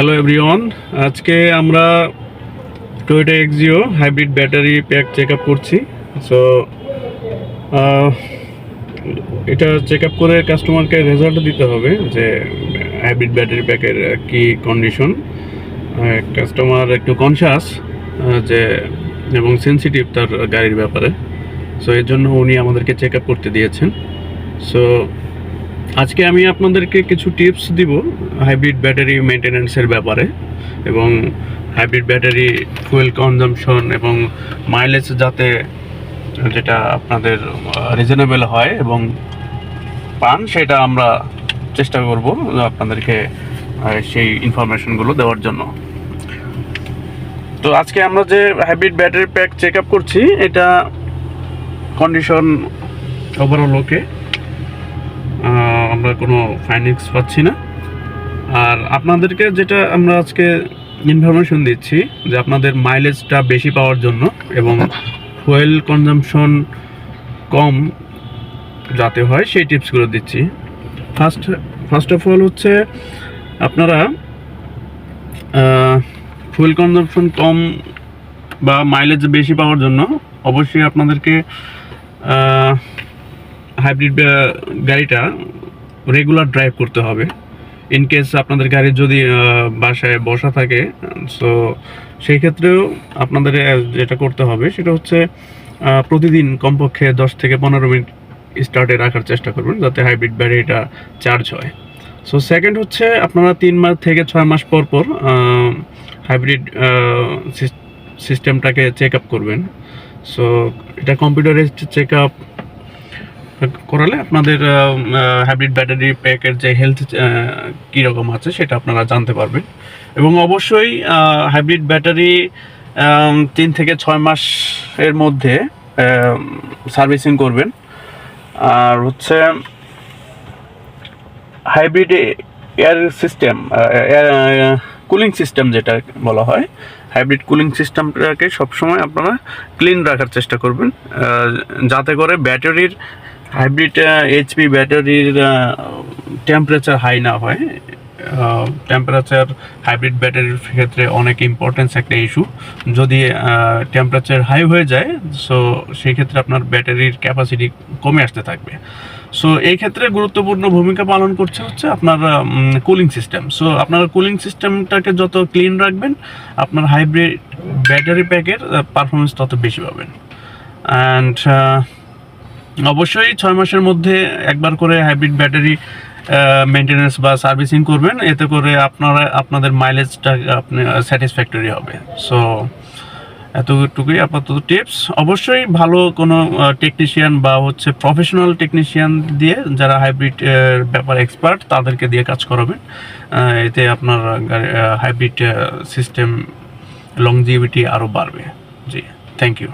Hello everyone, আজকে আমরা Toyota Axio hybrid battery pack check up করছি। সো এটা চেক আপ করে কাস্টমারকে রেজাল্ট দিতে হবে যে হাইব্রিড ব্যাটারি প্যাকের কি কন্ডিশন। কাস্টমার একটু কনশাস যে এবং সেন্সিটিভ তার গাড়ির ব্যাপারে। সো এর জন্য উনি আমাদেরকে চেক আপ করতে দিয়েছেন। সো আজকে আমি আপনাদেরকে কিছু টিপস দিব হাইব্রিড ব্যাটারি মেনটেন্যান্সের ব্যাপারে, এবং হাইব্রিড ব্যাটারি ফুয়েল কনজাম্পশন এবং মাইলেজ যাতে যেটা আপনাদের রিজনেবল হয় এবং পান, সেটা আমরা চেষ্টা করব আপনাদেরকে সেই ইনফরমেশনগুলো দেওয়ার জন্য। তো আজকে আমরা যে hybrid battery pack check up করছি, এটা কন্ডিশন ওভারঅল ওকে, আমরা কোনো ফাইন্ডিংস পাচ্ছি না। আর আপনাদেরকে যেটা আমরা আজকে ইনফরমেশন দিচ্ছি যে আপনাদের মাইলেজটা বেশি পাওয়ার জন্য এবং ফুয়েল কনজাম্পশন কম যাতে হয় সেই টিপসগুলো দিচ্ছি। ফার্স্ট অফ অল হচ্ছে আপনারা ফুয়েল কনজাম্পশন কম বা মাইলেজ বেশি পাওয়ার জন্য অবশ্যই আপনাদেরকে হাইব্রিড গাড়িটা রেগুলার ড্রাইভ করতে হবে। ইন কেস আপনাদের গাড়ি যদি বাসায় বসা থাকে, সো সেই ক্ষেত্রেও আপনাদের যেটা করতে হবে সেটা হচ্ছে প্রতিদিন কমপক্ষে 10 থেকে 15 মিনিট স্টার্টে রাখার চেষ্টা করবেন যাতে হাইব্রিড ব্যাটারিটা চার্জ হয়। সো সেকেন্ড হচ্ছে আপনারা 3 মাস থেকে 6 মাস পর পর হাইব্রিড সিস্টেমটাকে চেক আপ করবেন। সো এটা কম্পিউটারাইজড চেক আপ করালে আপনাদের হাইব্রিড ব্যাটারি প্যাকের যে হেলথ কীরকম আছে সেটা আপনারা জানতে পারবেন। এবং অবশ্যই হাইব্রিড ব্যাটারি 3 থেকে 6 মাসের মধ্যে সার্ভিসিং করবেন। আর হচ্ছে hybrid air system, cooling system যেটা বলা হয়, হাইব্রিড কুলিং সিস্টেমটাকে সবসময় আপনারা ক্লিন রাখার চেষ্টা করবেন যাতে করে ব্যাটারির হাইব্রিড এইচপি ব্যাটারির টেম্পারেচার হাই না হয়। টেম্পারেচার হাইব্রিড ব্যাটারির ক্ষেত্রে অনেক ইম্পর্টেন্স একটা ইস্যু। যদি টেম্পারেচার হাই হয়ে যায়, সো সেই ক্ষেত্রে আপনার ব্যাটারির ক্যাপাসিটি কমে আসতে থাকবে। সো এই ক্ষেত্রে গুরুত্বপূর্ণ ভূমিকা পালন করছে হচ্ছে আপনার কুলিং সিস্টেম। সো আপনার কুলিং সিস্টেমটাকে যত ক্লিন রাখবেন, আপনার হাইব্রিড ব্যাটারি প্যাকের পারফরমেন্স তত বেশি পাবেন। অ্যান্ড অবশ্যই 6 মাসের মধ্যে একবার করে হাইব্রিড ব্যাটারি মেনটেন্যান্স বা সার্ভিসিং করবেন, এতে করে আপনাদের মাইলেজটা স্যাটিসফ্যাক্টরি হবে। সো এতটুকুই আপাতত টিপস। অবশ্যই ভালো কোনো টেকনিশিয়ান বা হচ্ছে প্রফেশনাল টেকনিশিয়ান দিয়ে, যারা হাইব্রিড ব্যাপার এক্সপার্ট, তাদেরকে দিয়ে কাজ করাবেন। এতে আপনার হাইব্রিড সিস্টেম লংজিভিটি আরও বাড়বে। জি, থ্যাংক ইউ।